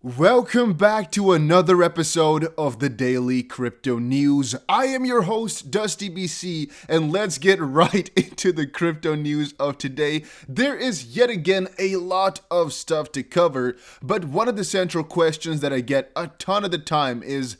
Welcome back to another episode of the Daily Crypto News. I am your host, Dusty BC, and let's get right into the crypto news of today. There is yet again a lot of stuff to cover, but one of the central questions that I get a ton of the time is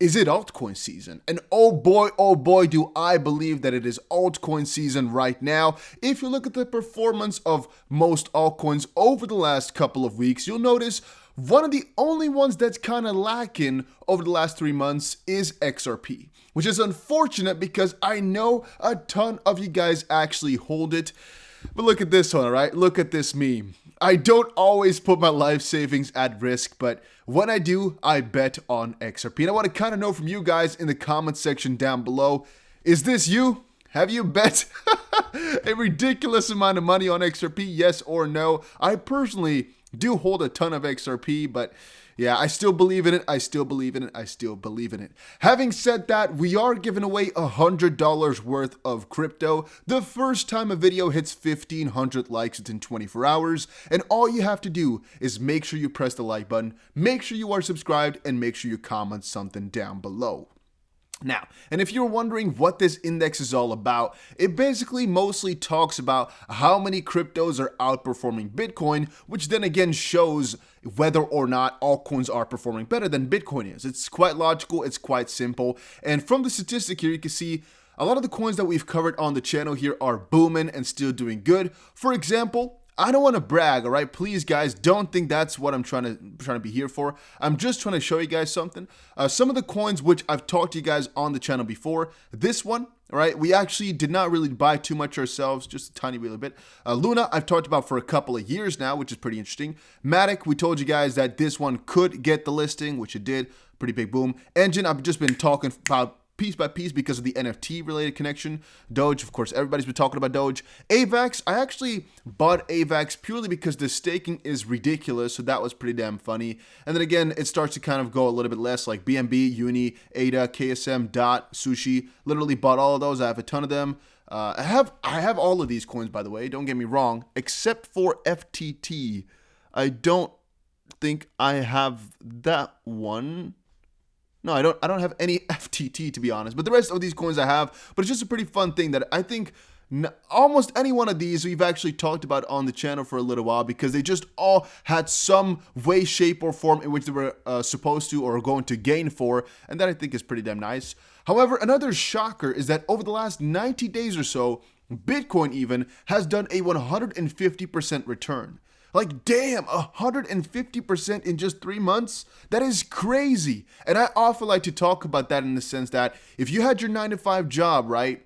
it altcoin season? And oh boy, do I believe that it is altcoin season right now. If you look at the performance of most altcoins over the last couple of weeks, you'll notice one of the only ones that's kind of lacking over the last 3 months is XRP, which is unfortunate because I know a ton of you guys actually hold it. But look at this one, all right? Look at this meme. I don't always put my life savings at risk, but when I do, I bet on XRP. And I want to kind of know from you guys in the comment section down below, is this you? Have you bet a ridiculous amount of money on XRP, yes or no? I personally do hold a ton of XRP, but yeah, I still believe in it. I still believe in it. Having said that, we are giving away $100 worth of crypto the first time a video hits 1,500 likes within 24 hours. And all you have to do is make sure you press the like button, make sure you are subscribed, and make sure you comment something down below. Now, and if you're wondering what this index is all about, it basically mostly talks about how many cryptos are outperforming Bitcoin, which then again shows whether or not altcoins are performing better than Bitcoin is. It's quite logical, it's quite simple, and from the statistic here, you can see a lot of the coins that we've covered on the channel here are booming and still doing good. For example, I don't want to brag, all right? Please, guys, don't think that's what I'm trying to be here for. I'm just trying to show you guys something. Some of the coins which I've talked to you guys on the channel before. This one, all right, we actually did not really buy too much ourselves, just a tiny little bit. Luna, I've talked about for a couple of years now, which is pretty interesting. Matic, we told you guys that this one could get the listing, which it did. Pretty big boom. Engine, I've just been talking about piece by piece because of the NFT related connection. Doge, of course, everybody's been talking about Doge. AVAX, I actually bought AVAX purely because the staking is ridiculous, so that was pretty damn funny. And then again, it starts to kind of go a little bit less, like BNB, Uni, ADA, KSM, DOT, Sushi. Literally bought all of those. I have a ton of them. I have all of these coins, by the way, don't get me wrong, except for FTT. I don't think I have that one. No, I don't have any FTT, to be honest, but the rest of these coins I have. But it's just a pretty fun thing that I think almost any one of these we've actually talked about on the channel for a little while because they just all had some way, shape, or form in which they were supposed to or going to gain for, and that I think is pretty damn nice. However, another shocker is that over the last 90 days or so, Bitcoin even has done a 150% return. Like, damn, 150% in just 3 months? That is crazy. And I often like to talk about that in the sense that if you had your 9-to-5 job, right,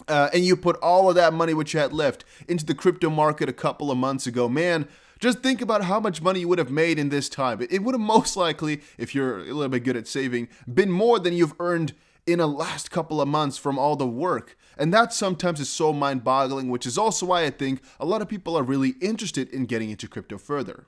and you put all of that money which you had left into the crypto market a couple of months ago, man, just think about how much money you would have made in this time. It would have most likely, if you're a little bit good at saving, been more than you've earned in the last couple of months from all the work. And that sometimes is so mind-boggling, which is also why I think a lot of people are really interested in getting into crypto further.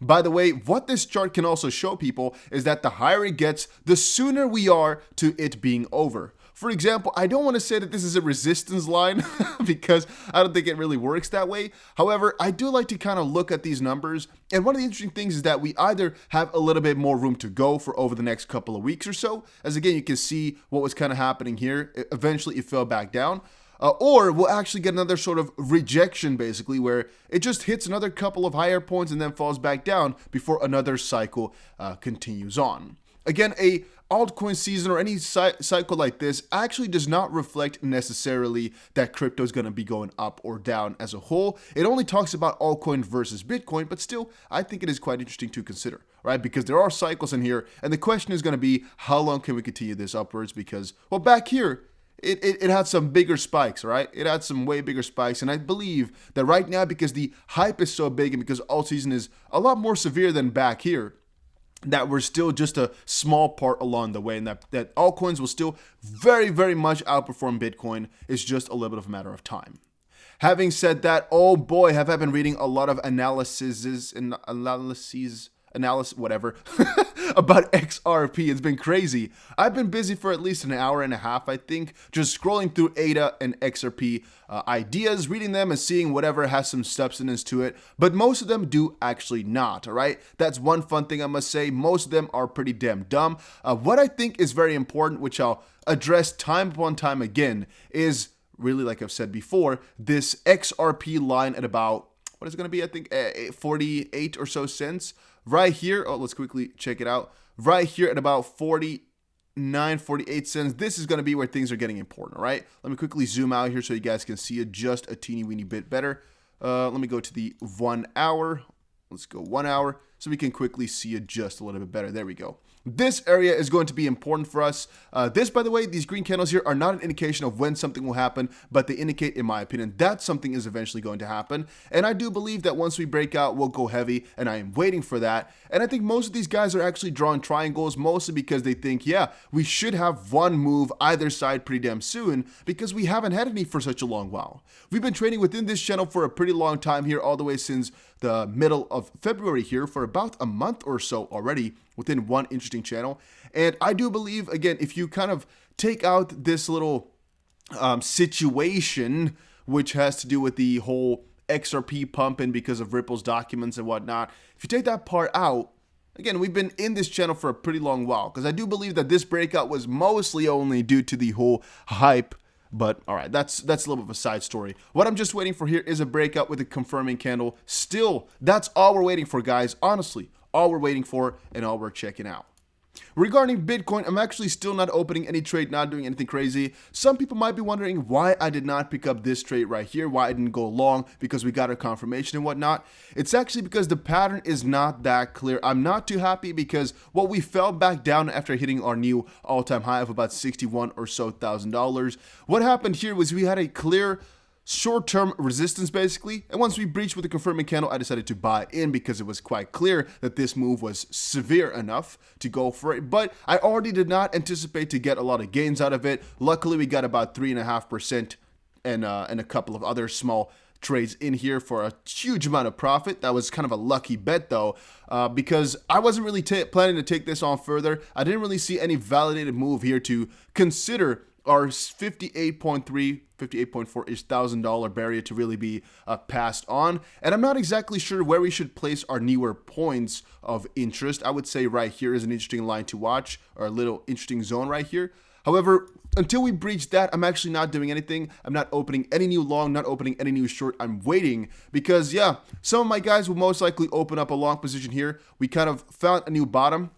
By the way, what this chart can also show people is that the higher it gets, the sooner we are to it being over. For example, I don't want to say that this is a resistance line because I don't think it really works that way. However, I do like to kind of look at these numbers. And one of the interesting things is that we either have a little bit more room to go for over the next couple of weeks or so. As again, you can see what was kind of happening here. Eventually, it fell back down. Or we'll actually get another sort of rejection, basically, where it just hits another couple of higher points and then falls back down before another cycle continues on. Again, a altcoin season or any cycle like this actually does not reflect necessarily that crypto is going to be going up or down as a whole. It only talks about altcoin versus Bitcoin, but still, I think it is quite interesting to consider, right? Because there are cycles in here, and the question is going to be, how long can we continue this upwards? Because, well, back here, it had some bigger spikes, right? It had some way bigger spikes, and I believe that right now, because the hype is so big and because Altseason is a lot more severe than back here, that we're still just a small part along the way, and that altcoins will still very, very much outperform Bitcoin. It's just a little bit of a matter of time. Having said that, oh boy, have I been reading a lot of analyses analysis, whatever, about XRP. It's been crazy. I've been busy for at least an hour and a half, I think, just scrolling through ADA and XRP ideas, reading them and seeing whatever has some substance to it, but most of them do actually not, all right? That's one fun thing I must say. Most of them are pretty damn dumb. What I think is very important, which I'll address time upon time again, is really, like I've said before, this XRP line at about, what is it going to be? I think 48 or so cents right here. Oh, let's quickly check it out. Right here at about 49, 48 cents. This is going to be where things are getting important, all right? Let me quickly zoom out here so you guys can see it just a teeny weeny bit better. Let me go to the 1 hour. Let's go 1 hour so we can quickly see it just a little bit better. There we go. This area is going to be important for us. This, by the way, these green candles here are not an indication of when something will happen, but they indicate, in my opinion, that something is eventually going to happen. And I do believe that once we break out, we'll go heavy, and I am waiting for that. And I think most of these guys are actually drawing triangles, mostly because they think, yeah, we should have one move either side pretty damn soon, because we haven't had any for such a long while. We've been trading within this channel for a pretty long time here, all the way since the middle of February here, for about a month or so already, within one interesting channel. And I do believe, again, if you kind of take out this little situation, which has to do with the whole XRP pumping because of Ripple's documents and whatnot, if you take that part out, again, we've been in this channel for a pretty long while, because I do believe that this breakout was mostly only due to the whole hype. But all right, that's a little bit of a side story. What I'm just waiting for here is a breakout with a confirming candle. Still, that's all we're waiting for, guys. Honestly, all we're waiting for and all we're checking out. Regarding Bitcoin, I'm actually still not opening any trade, not doing anything crazy. Some people might be wondering why I did not pick up this trade right here, why I didn't go long, because we got a confirmation and whatnot. It's actually because the pattern is not that clear. I'm not too happy because, well, we fell back down after hitting our new all-time high of about $61,000 or so. What happened here was we had a clear short-term resistance basically, and once we breached with the confirming candle, I decided to buy in because it was quite clear that this move was severe enough to go for it. But I already did not anticipate to get a lot of gains out of it. Luckily, we got about 3.5% and a couple of other small trades in here for a huge amount of profit. That was kind of a lucky bet though, because I wasn't really planning to take this on further. I didn't really see any validated move here to consider our 58.4-ish thousand dollar barrier to really be passed on. And I'm not exactly sure where we should place our newer points of interest. I would say right here is an interesting line to watch, or a little interesting zone right here. However, until we breach that, I'm actually not doing anything. I'm not opening any new long, not opening any new short. I'm waiting because, yeah, some of my guys will most likely open up a long position here. We kind of found a new bottom.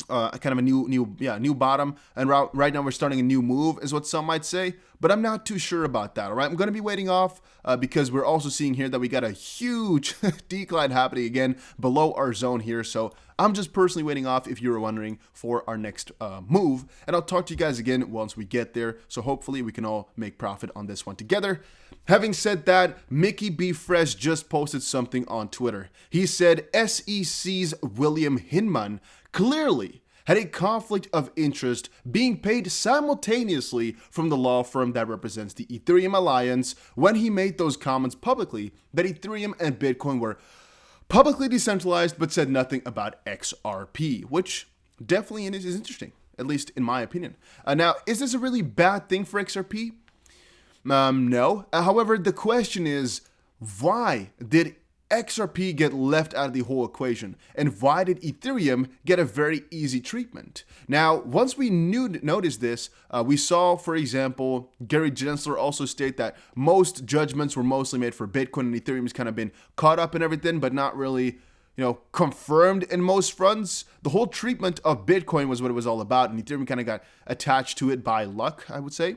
Kind of a new bottom, and right now we're starting a new move is what some might say, but I'm not too sure about that. All right, I'm going to be waiting off because we're also seeing here that we got a huge decline happening again below our zone here. So I'm just personally waiting off, if you were wondering, for our next move, and I'll talk to you guys again once we get there. So hopefully we can all make profit on this one together. Having said that, Mickey B. Fresh just posted something on Twitter. He said SEC's William Hinman clearly had a conflict of interest being paid simultaneously from the law firm that represents the Ethereum Alliance when he made those comments publicly that Ethereum and Bitcoin were publicly decentralized, but said nothing about XRP, which definitely is interesting, at least in my opinion. Now, is this a really bad thing for XRP? No. However, the question is, why did XRP get left out of the whole equation, and why did Ethereum get a very easy treatment? Now, once we noticed this, we saw, for example, Gary Gensler also state that most judgments were mostly made for Bitcoin, and Ethereum has kind of been caught up in everything, but not really, confirmed in most fronts. The whole treatment of Bitcoin was what it was all about, and Ethereum kind of got attached to it by luck, I would say,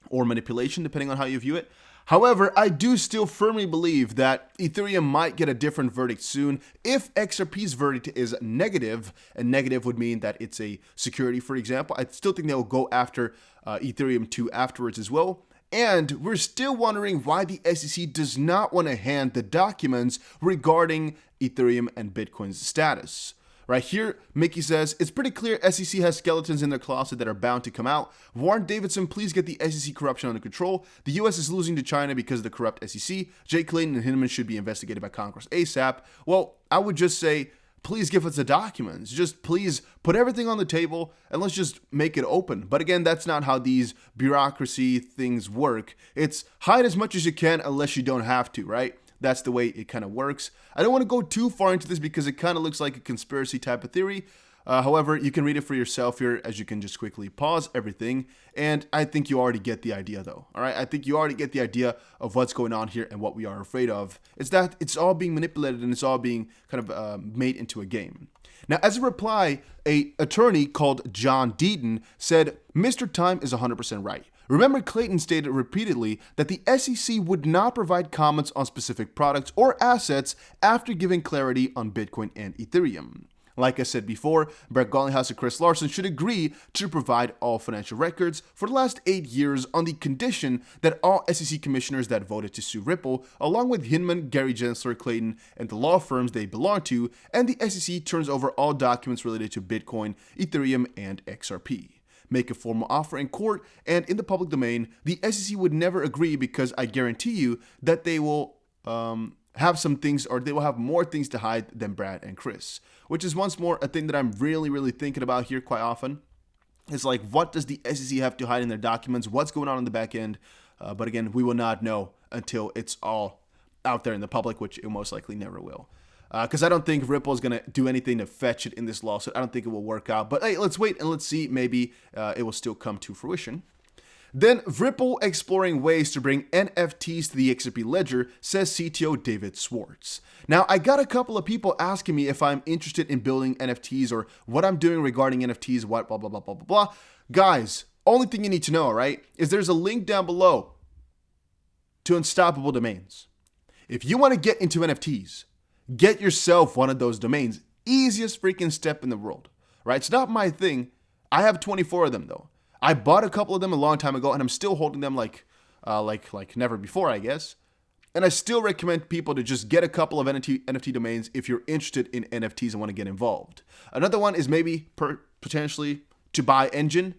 or manipulation, depending on how you view it. However, I do still firmly believe that Ethereum might get a different verdict soon if XRP's verdict is negative, and negative would mean that it's a security, for example. I still think they'll go after Ethereum 2 afterwards as well. And we're still wondering why the SEC does not want to hand the documents regarding Ethereum and Bitcoin's status. Right here, Mickey says, it's pretty clear SEC has skeletons in their closet that are bound to come out. Warren Davidson, please get the SEC corruption under control. The US is losing to China because of the corrupt SEC. Jay Clayton and Hinman should be investigated by Congress ASAP. Well, I would just say please give us the documents. Just please put everything on the table and let's just make it open. But again, that's not how these bureaucracy things work. It's hide as much as you can unless you don't have to, right? That's the way it kind of works. I don't want to go too far into this because it kind of looks like a conspiracy type of theory. However, you can read it for yourself here, as you can just quickly pause everything. And I think you already get the idea, though. All right, I think you already get the idea of what's going on here and what we are afraid of. It's that it's all being manipulated and it's all being kind of made into a game. Now, as a reply, an attorney called John Deaton said, Mr. Time is 100% right. Remember, Clayton stated repeatedly that the SEC would not provide comments on specific products or assets after giving clarity on Bitcoin and Ethereum. Like I said before, Brett Garlinghouse and Chris Larsen should agree to provide all financial records for the last 8 years on the condition that all SEC commissioners that voted to sue Ripple, along with Hinman, Gary Gensler, Clayton, and the law firms they belong to, and the SEC turns over all documents related to Bitcoin, Ethereum, and XRP. Make a formal offer in court and in the public domain, the SEC would never agree because I guarantee you that they will have some things, or they will have more things to hide than Brad and Chris, which is once more a thing that I'm really thinking about here quite often. It's like, what does the SEC have to hide in their documents? What's going on in the back end? But again, we will not know until it's all out there in the public, which it most likely never will. Because I don't think Ripple is going to do anything to fetch it in this lawsuit. I don't think it will work out. But hey, let's wait and let's see. Maybe it will still come to fruition. Then Ripple exploring ways to bring NFTs to the XRP ledger, says CTO David Swartz. Now, I got a couple of people asking me if I'm interested in building NFTs or what I'm doing regarding NFTs, what blah, blah, blah, blah, blah, blah. Guys, only thing you need to know, right, is there's a link down below to Unstoppable Domains. If you want to get into NFTs, get yourself one of those domains. Easiest freaking step in the world, right? It's not my thing. I have 24 of them, though. I bought a couple of them a long time ago, and I'm still holding them like never before, I guess. And I still recommend people to just get a couple of NFT domains if you're interested in NFTs and want to get involved. Another one is maybe potentially to buy Engine,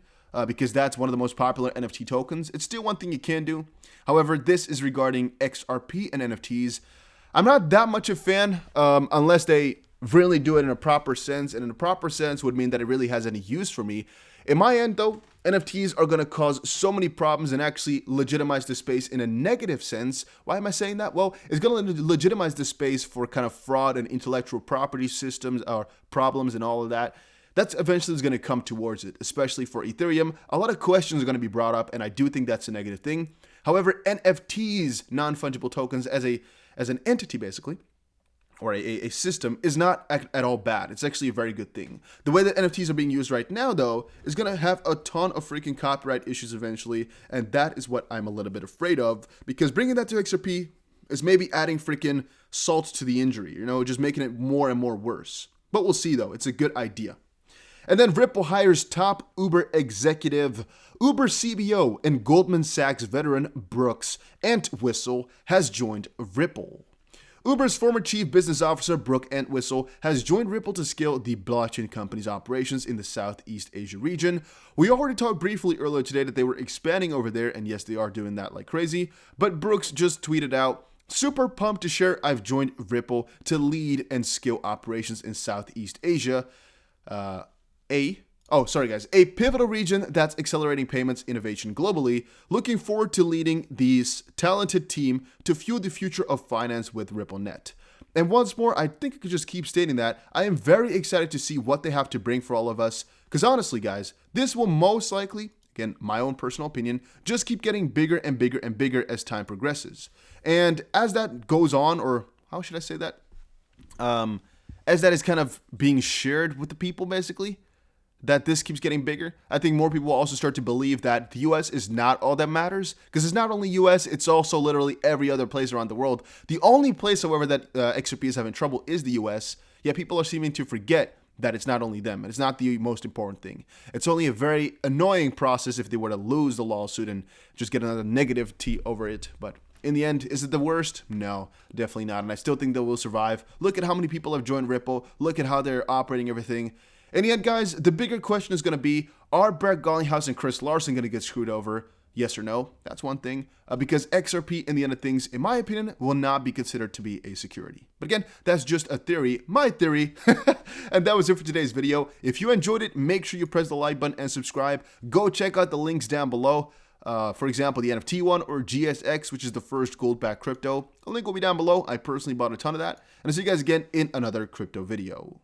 because that's one of the most popular NFT tokens. It's still one thing you can do. However, this is regarding XRP and NFTs. I'm not that much a fan unless they really do it in a proper sense, and in a proper sense would mean that it really has any use for me. In my end, though, NFTs are going to cause so many problems and actually legitimize the space in a negative sense. Why am I saying that? Well, it's going to legitimize the space for kind of fraud and intellectual property systems or problems and all of that. That's eventually going to come towards it, especially for Ethereum. A lot of questions are going to be brought up, and I do think that's a negative thing. However, NFTs, non-fungible tokens, as an entity, basically, or a system, is not at all bad. It's actually a very good thing. The way that NFTs are being used right now, though, is going to have a ton of freaking copyright issues eventually, and that is what I'm a little bit afraid of, because bringing that to XRP is maybe adding freaking salt to the injury, just making it more and more worse. But we'll see, though. It's a good idea. And then Ripple hires top Uber executive. Uber CBO and Goldman Sachs veteran Brooks Entwistle has joined Ripple. Uber's former chief business officer, Brooke Entwistle, has joined Ripple to scale the blockchain company's operations in the Southeast Asia region. We already talked briefly earlier today that they were expanding over there, and yes, they are doing that like crazy. But Brooks just tweeted out, "Super pumped to share I've joined Ripple to lead and scale operations in Southeast Asia. A pivotal region that's accelerating payments innovation globally. Looking forward to leading this talented team to fuel the future of finance with RippleNet." And once more, I think I could just keep stating that I am very excited to see what they have to bring for all of us. Because honestly, guys, this will most likely, again, my own personal opinion, just keep getting bigger and bigger and bigger as time progresses. And as that goes on, or how should I say that? As that is kind of being shared with the people, basically, that this keeps getting bigger, I think more people will also start to believe that the US is not all that matters, because it's not only US, it's also literally every other place around the world. The only place, however, that XRP is having trouble is the US. Yet people are seeming to forget that it's not only them, and it's not the most important thing. It's only a very annoying process if they were to lose the lawsuit and just get another negative T over it. But in the end, is it the worst? No, definitely not. And I still think they will survive. Look at how many people have joined Ripple. Look at how they're operating everything. In the end, guys, the bigger question is going to be, are Brett Garlinghouse and Chris Larsen going to get screwed over? Yes or no? That's one thing. Because XRP, in the end of things, in my opinion, will not be considered to be a security. But again, that's just a theory, my theory. And that was it for today's video. If you enjoyed it, make sure you press the like button and subscribe. Go check out the links down below. For example, the NFT one or GSX, which is the first gold-backed crypto. The link will be down below. I personally bought a ton of that. And I'll see you guys again in another crypto video.